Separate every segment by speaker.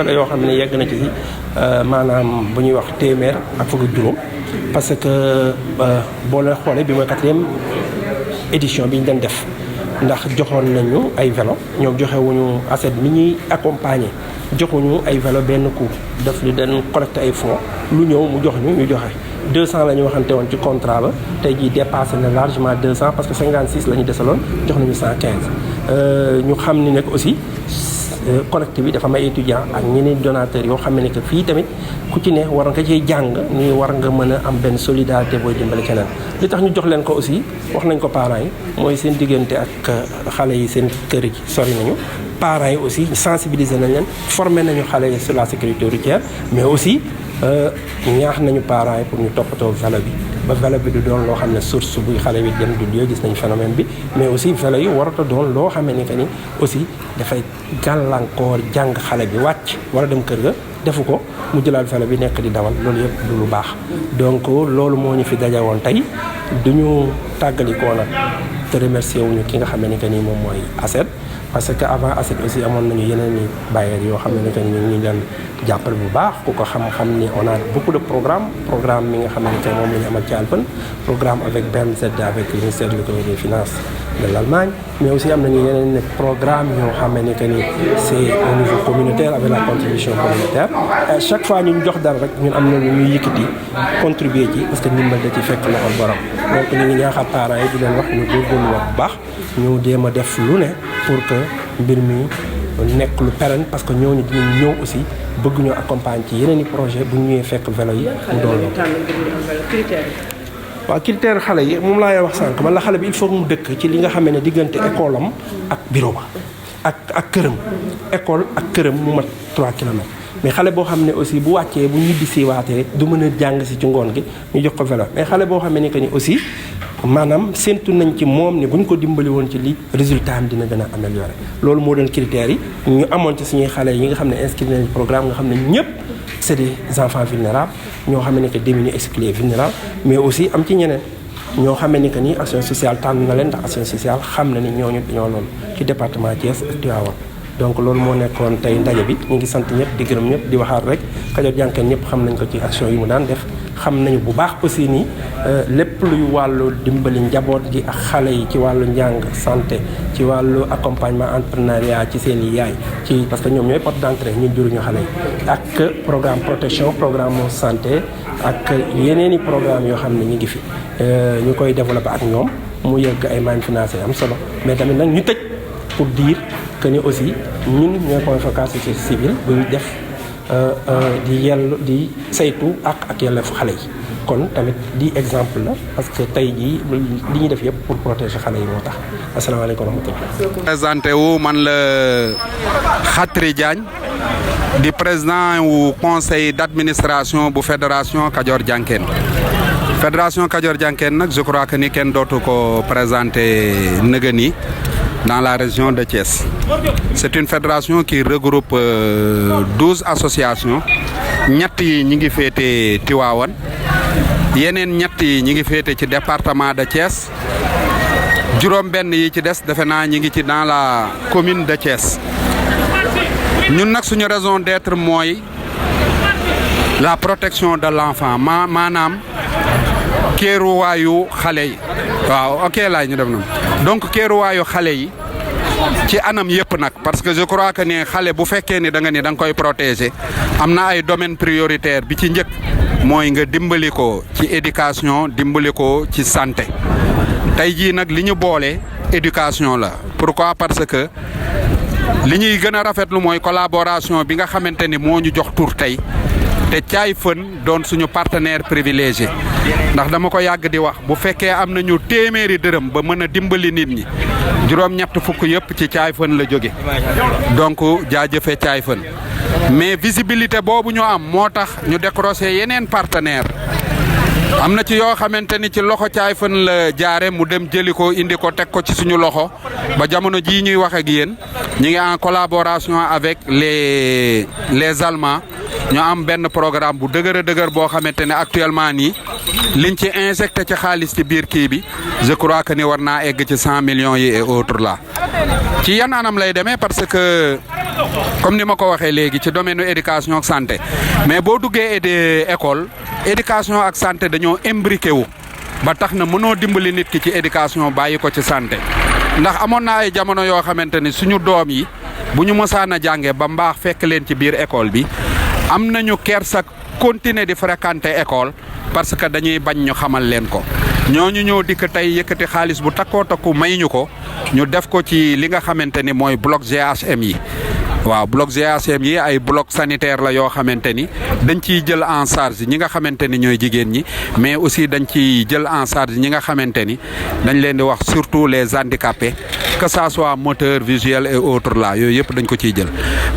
Speaker 1: vélo yoo xam ne yegg na ci maanaam bu ñuy wax téeméer ak fukk ak juróom parce que boo leen xoolee bi mooy 4e édition bi ñu doon def ndax joxoon nañu ay vélo ñoom joxewuñu ACET mi ñuy accompagner joxuñu ay vélo benn coup daf li dañ collecté ay fonds lu ñëw mu jox ñu joxe 200 la ñu waxante woon ci contrat ba tey jii dépassé na largement 200 parce que 56 la ñu desaloon jox nañu 115 ñu xam ni nag aussi collecte bi dafa may étudiant ak ñeneen donateurs yoo xam ne que fii tamit ku ci ne war nga ciy jàng ni war nga mën a am benn solidarité booy dimbali keneen li tax ñu jox leen ko aussi wax nañ ko parents yi mooy seen diggante ak xale yi seen kër yi sori nañu parents yi aussi sensibiliser nañ leen former nañu xale yi sur la sécurité routière mais aussi ñaax nañu parents yi pour ñu toppatoo vélo bi ba vélo bi du doon loo xam ne source buy xale bi dem du lieu gis nañu phénomène bi mais aussi vélo yi warata doon loo xam ne que ni aussi dafay gàllankoor jàng xale bi wàcc war a dem kër ga defu ko mu jëlaat vélo bi nekk di dawal loolu yëpp du lu baax donc loolu moo ñu fi daje woon tey duñu tàggalikoo nag te remercier wuñu ki nga xam ne que ni moom mooy ACET parce que avant ACET aussi amoon nañu yeneen i bailleurs yoo xam ne que ni ñu ngi leen jàppale bu baax ku ko xam-xam ni on a beaucoup de programme mi nga xam ne que moom la ñu amal ci Alpen programme avec BMZ avec le ministère de l'économie et des finances de l'Allemagne mais aussi am nañu yeneen programme yoo xam ne que ni c'est au niveau communautaire avec la contribution communautaire chaque fois ñu jox dara rek ñun am na lu ñuy yëkkati contribuer ci parce que ndimbal da ci fekk loxol borom donc ñu ngi ñaaxal parents yi di leen wax ñu góorgóorlu wax bu baax ñu jéem a def lu ne pour que mbir mi nekk lu pérenne parce que ñooñu dinañ ñëw aussi bëgg ñoo accompagner ci yeneen i projet bu ñu ñëwee fekk vélo yi mu doon waaw critère xale yi moom laa wax sànq man la xale bi il faut mu dëkk ci li nga xam ne diggante école am ak bureau ba ak këram école ak këram mu mat 3 kilomètres mais xale boo xam ne aussi bu wàccee bu ñibbi si waatee du mën a jàng si ci ngoon gi ñu jox ko vélo mais xale boo xam ne que ni aussi maanaam séntu nañ ci moom ne bu ñu ko dimbali woon ci li résultat am dina gën a amélioré loolu moo doon critères yi ñu amoon ci suñuy xale yi nga xam ne inscrit nañ programme nga xam ne ñëpp c'est des enfants vulnérables ñoo xam ne que démunis exclus vulnérables mais aussi am ci ñeneen ñoo xam ne que ni action sociale tànn na leen ndax action sociale xam na ni ñooñu dañoo loolu ci département Thiès ak Tivaouane donc loolu moo nekkoon tey ndaje bi ñu ngi sant ñëpp di gërëm ñëpp di waxaat rek Kajoor Jànkeen ñëpp xam nañ ko ci action yi mu daan def xam nañu bu baax aussi ni lépp luy wàllu dimbali njaboot gi ak xale yi ci wàllu njàng santé ci wàllu accompagnement entrepreneuriat ci seen i yaay ci parce que ñoom ñooy porte d'entrée ñun juruñu xale yi ak programme protection programme santé ak yeneen i programme yoo xam ne ñu ngi fi ñu koy développé ak ñoom mu yegg ay moyens financiers am solo mais tamit nag ñu tëj pour dire que ni aussi ñun ñooy convocation société civile bu ñu def di saytu ak yelleefu xale yi kon tamit di exemple la parce que tey jii li ñuy def yëpp pour protéger xale yi moo tax asalaamaaleykum wa rahmatulah.
Speaker 2: présenté wu man la Khatri Diagne di président wu conseil d'administration bu fédération Kajoor Jànkeen fédération Kajoor Jànkeen nag je crois que ni kenn dootu ko présenté nëgë ni dans la région de Thiès. C'est une fédération qui regroupe 12 associations. ñett yi ñi ngi féete Tivaouane yeneen ñett yi ñi ngi féete ci département de Thiès juróom benn yi ci des defe naa ñi ngi ci dans la commune de Thiès. ñun nag suñu raison d'être mooy la protection de l'enfant maanaam kéeruwaayu xale yi waaw ok laay ñu def na donc kéeruwaayu xale yi ci anam yëpp nag parce que je crois que ne xale bu fekkee ni da nga koy protéger am na ay domaines prioritaires bi ci njëkk mooy nga dimbali ko ci éducation dimbali ko ci santé tey jii nag li ñu boole éducation la pourquoi parce que li ñuy gën a rafetlu mooy collaboration bi nga xamante ni moo ñu jox tur tey te Thiaye Fën doon suñu partenaire privilégié ndax dama ko yàgg di wax bu fekkee am nañu téeméeri dërëm ba mën a dimbali nit ñi juróom-ñett fukk yëpp ci Thiaye Fën la jóge donc jaajëfe Thiaye Fën mais visibilité boobu ñu am moo tax ñu décroché yeneen partenaire am na ci yoo xamante ni ci loxo Thiaye Fën la jaare mu dem jëli ko indi ko teg ko ci suñu loxo ba jamono jii ñuy wax ak yéen ñu ngi en collaboration avec les Allemands ñu am benn programme bu dëgër boo xamante ne actuellement nii liñ ci injecté ci xaalis ci biir kii bi je crois que ni war naa egg ci 100 millions yi et autres là ci yan anam lay demee parce que comme ni ma ko waxee léegi ci domaine éducation ak santé mais boo duggee école éducation ak santé dañoo imbriqué wu ba tax na mënoo dimbali nit ki ci éducation bàyyi ko ci santé ndax amoon na ay jamono yoo xamante ni suñu doom yi bu ñu mosaan a jàngee ba mbaax fekk leen ci biir école bi am nañu kersa continuer di fréquenter école parce que dañuy bañ ñu xamal leen ko ñooñu ñëw dikk tey yëkkati xaalis bu takkoo takku may ñu ko ñu def ko ci li nga xamante ni mooy bloc GHM yi waaw bloc GHM yi ay bloc sanitaire la yoo xamante ni dañ ciy jël en charge ñi nga xamante ni ñooy jigéen ñi mais aussi dañ ciy jël en charge ñi nga xamante ni dañ leen di wax surtout les handicapés que ça soit moteur visuel et autres là yooyu yëpp dañ ko ciy jël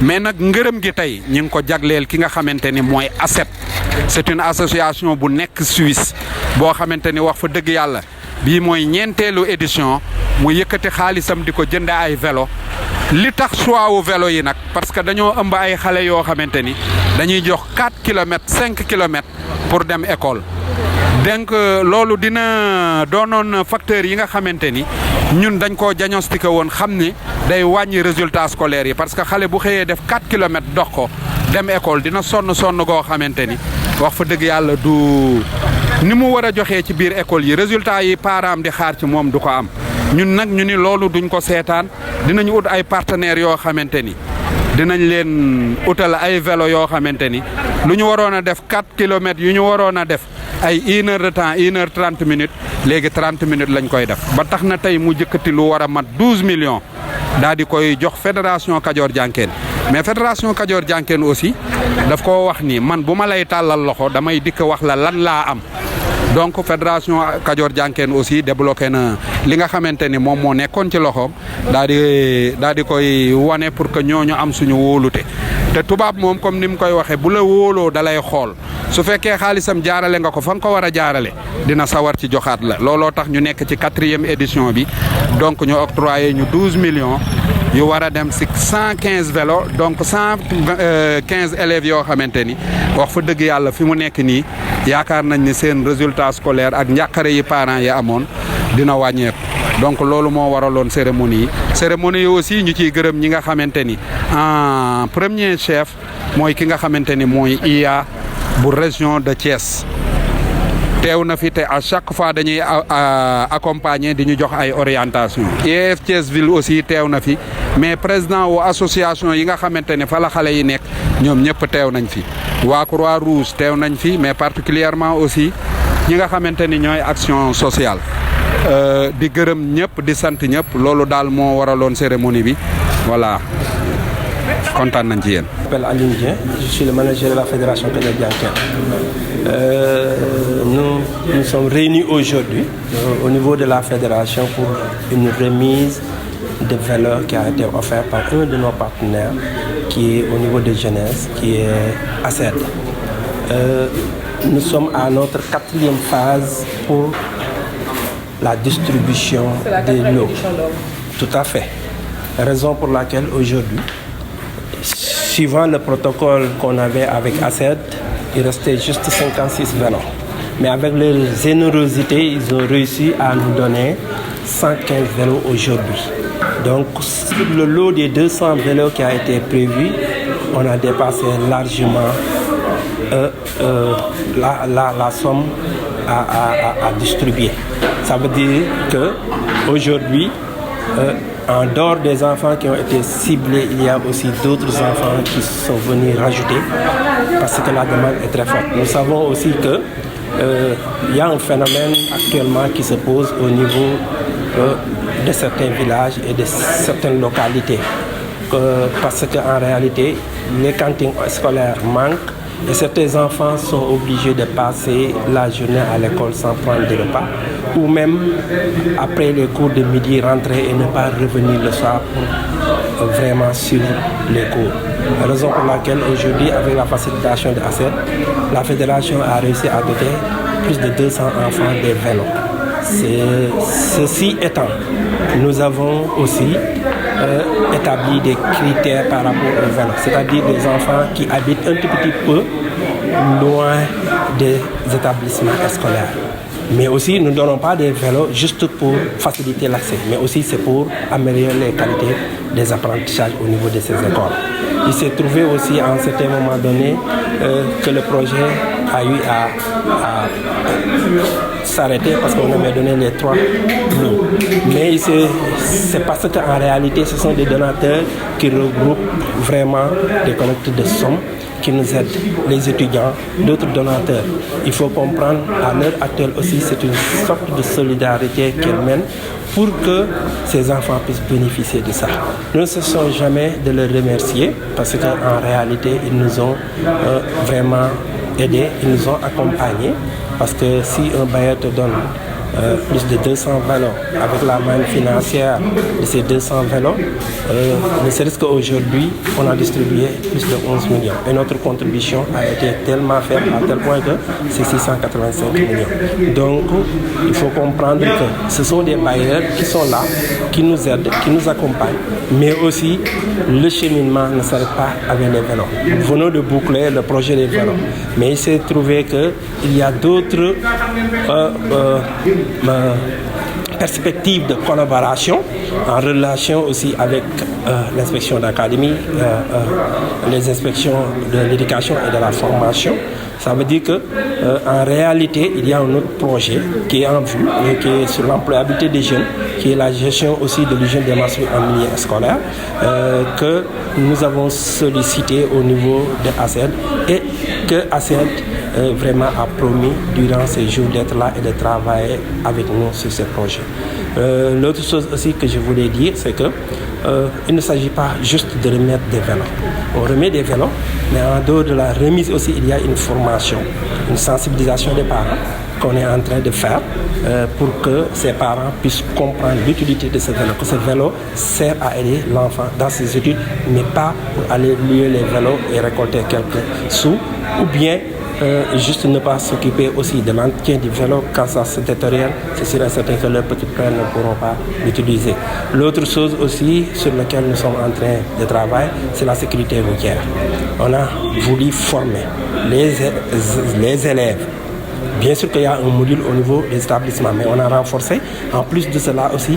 Speaker 2: mais nag ngërëm gi tey ñi ngi ko jagleel ki nga xamante ni mooy ACET c'est une association bu nekk Suisse boo xamante ni wax fa dëgg yàlla bii mooy ñeenteelu édition mu yëkkati xaalisam di ko jënd ay vélo li tax choix wu vélo yi nag parce que dañoo ëmb ay xale yoo xamante ni dañuy jox 4 kilomètres 5 kilomètres pour dem école donc loolu dina doonoon facteurs yi nga xamante ni ñun dañ koo diagnostiqué woon xam ni day wàññi résultats scolaires yi parce que xale bu xëyee def 4 kilomètres dox ko dem école dina sonn goo xamante ni wax fa dëgg yàlla du ni mu war a joxee ci biir école yi résultats yi parents am di xaar ci moom du ko am ñun nag ñu ni loolu duñ ko seetaan dinañu ut ay partenaires yoo xamante ni dinañ leen utal ay vélo yoo xamante ni lu ñu waroon a def 4 kilomètres yu ñu waroon a def ay 1 heure de temps 1 heure 30 minutes léegi 30 minutes lañ koy def ba tax na tey mu jëkkati lu war a mat 12 millions daal di koy jox fédération Kajoor Jànkeen mais fédération Kajoor Jànkeen aussi daf ko wax ni man bu ma lay tàllal loxo damay dikk wax la lan laa am donc fédération Kajoor Jànkeen aussi débloqué na li nga xamante ni moom moo nekkoon ci loxoom daal di koy wane pour que ñooñu am suñu wóolute te tubaab moom comme ni mu koy waxee bu la wóoloo dalay xool su fekkee xaalisam jaarale nga ko fa nga ko war a jaarale dina sawar ci joxaat la looloo tax ñu nekk ci 4e édition bi donc ñu octroyé ñu 12 millions yu war a dem si 115 vélos donc 115 élèves yoo xamante ni wax fa dëgg yàlla fi mu nekk nii yaakaar nañ ni seen résultat scolaire ak njàqare yi parents yi amoon dina wàññeeku donc loolu moo waraloon cérémonie yi aussi ñu ciy gërëm ñi nga xamante ni en premier chef mooy ki nga xamante ni mooy IA bu région de Thiès teew na fi te à chaque fois dañuy accompagner di ñu jox ay orientation IEF Thiès ville aussi teew na fi mais président wu association yi nga xamante ne fa la xale yi nekk ñoom ñëpp teew nañ fi waa Croix-Rouge teew nañ fi mais particulièrement aussi ñi nga xamante ni ñooy action sociale di gërëm ñëpp di sant ñëpp loolu daal moo waraloon cérémonie bi voilà kontaan nañ ci yéen.
Speaker 1: Je m'appelle Aline Dieng, je suis le manager de la fédération Kajoor Jànkeen. Nous sommes réunis aujourd'hui au niveau de la fédération pour une remise de vélos qui a été offerte par un de nos partenaires qui est au niveau de jeunesse, qui est ACET. Nous sommes à notre 4e phase pour la distribution des lots. Tout à fait. Raison pour laquelle aujourd'hui, suivant le protocole qu'on avait avec ACET, il restait juste 56 vélos. Mais avec leur générosité, ils ont réussi à nous donner 115 vélos aujourd'hui. Donc, sur le lot des 200 vélos qui a été prévu, on a dépassé largement la somme à distribuer. Ça veut dire qu'aujourd'hui, en dehors des enfants qui ont été ciblés, il y a aussi d'autres enfants qui sont venus rajouter parce que la demande est très forte. Nous savons aussi que il y a un phénomène actuellement qui se pose au niveau de certains villages et de certaines localités. Parce qu'en réalité, les cantines scolaires manquent et certains enfants sont obligés de passer la journée à l'école sans prendre de repas ou même après les cours de midi rentrer et ne pas revenir le soir pour vraiment suivre les cours. Raison pour laquelle aujourd'hui, avec la facilitation de ACET, la fédération a réussi à doter plus de 200 enfants des vélos. Ceci étant, nous avons aussi établi des critères par rapport au vélo, c'est-à-dire des enfants qui habitent un tout petit peu loin des établissements scolaires. Mais aussi, nous ne donnons pas des vélos juste pour faciliter l'accès, mais aussi c'est pour améliorer les qualités des apprentissages au niveau de ces écoles. Il s'est trouvé aussi à un certain moment donné que le projet a eu à s'arrêter parce qu'on avait donné les 3 lots. Mais c'est parce qu'en réalité, ce sont des donateurs qui regroupent vraiment des collectes de sommes qui nous aident, les étudiants, d'autres donateurs. Il faut comprendre, à l'heure actuelle aussi, c'est une sorte de solidarité qu'elle mène pour que ces enfants puissent bénéficier de ça. Nous ne cessons jamais de les remercier parce qu'en réalité, ils nous ont vraiment aidés, ils nous ont accompagnés. Parce que si un bailleur te donne plus de 200 vélos avec la manne financière de ces 200 vélos, ne serait-ce qu'aujourd'hui, on a distribué plus de 11 millions. Et notre contribution a été tellement faible à tel point que c'est 685 millions. Donc, il faut comprendre que ce sont des bailleurs qui sont là, qui nous aident, qui nous accompagnent, mais aussi le cheminement ne s'arrête pas avec les vélos. Nous venons de boucler le projet des vélos, mais il s'est trouvé qu'il y a d'autres perspectives de collaboration en relation aussi avec l'inspection d'académie, les inspections de l'éducation et de la formation. Ça veut dire qu'en réalité, il y a un autre projet qui est en vue et qui est sur l'employabilité des jeunes, qui est la gestion aussi de l'hygiène des menstrues en milieu scolaire, que nous avons sollicité au niveau de ACED et que ACED vraiment a promis durant ces jours d'être là et de travailler avec nous sur ces projets. L'autre chose aussi que je voulais dire, c'est que il ne s'agit pas juste de remettre des vélos. On remet des vélos, mais en dehors de la remise aussi, il y a une formation, une sensibilisation des parents qu'on est en train de faire pour que ces parents puissent comprendre l'utilité de ce vélo, que ce vélo sert à aider l'enfant dans ses études, mais pas pour aller louer les vélos et récolter quelques sous, ou bien juste ne pas s'occuper aussi de l'entretien du vélo quand ça se détériore. C'est sûr et certain que leurs petits frères ne pourront pas l'utiliser. L'autre chose aussi sur laquelle nous sommes en train de travailler, c'est la sécurité routière. On a voulu former les élèves. Bien sûr qu'il y a un module au niveau des établissements, mais on a renforcé. En plus de cela aussi,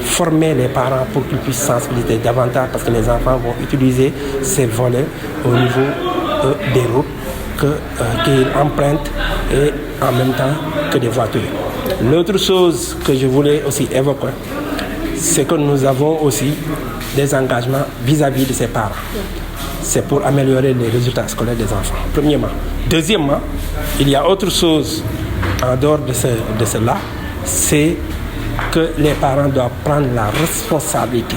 Speaker 1: former les parents pour qu'ils puissent sensibiliser davantage parce que les enfants vont utiliser ces volets au niveau des routes qu'ils empruntent et en même temps que des voitures. L'autre chose que je voulais aussi évoquer, c'est que nous avons aussi des engagements vis-à-vis de ces parents. C'est pour améliorer les résultats scolaires des enfants, premièrement. Deuxièmement, il y a autre chose en dehors de cela, c'est que les parents doivent prendre la responsabilité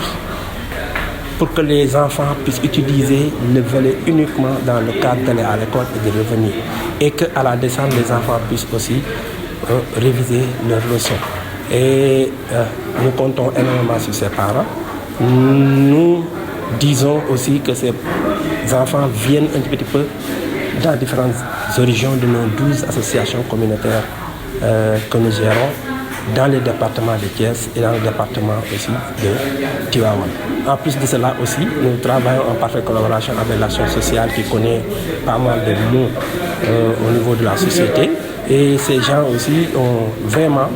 Speaker 1: pour que les enfants puissent utiliser le volet uniquement dans le cadre d'aller à l'école et de revenir. Et qu'à la descente, les enfants puissent aussi réviser leurs leçons. Et nous comptons énormément sur ces parents. Nous disons aussi que ces enfants viennent un petit peu dans différentes régions de nos 12 associations communautaires que nous gérons dans les départements de Thiès et dans le département aussi de Tivaouane. En plus de cela aussi, nous travaillons en parfaite collaboration avec l'action sociale qui connaît pas mal de mots au niveau de la société. Et ces gens aussi ont vraiment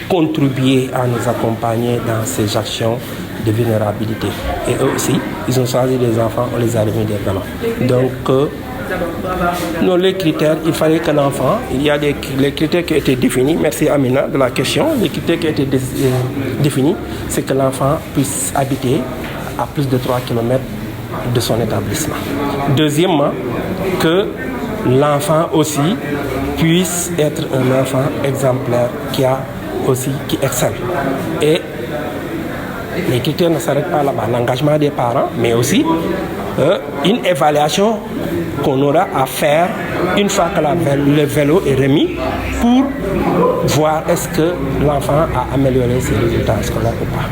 Speaker 1: contribué à nous accompagner dans ces actions de vulnérabilité. Et eux aussi, ils ont choisi des enfants, on les a remis des vélos. Donc, non, les critères, il fallait que l'enfant, il y a les critères qui ont été définis, merci Amina de la question, les critères qui ont été définis, c'est que l'enfant puisse habiter à plus de 3 km de son établissement. Deuxièmement, que l'enfant aussi puisse être un enfant exemplaire qui excelle. Et les critères ne s'arrêtent pas là-bas, l'engagement des parents, mais aussi une évaluation qu'on aura à faire une fois que le vélo est remis pour voir est-ce que l'enfant a amélioré ses résultats scolaires ou pas.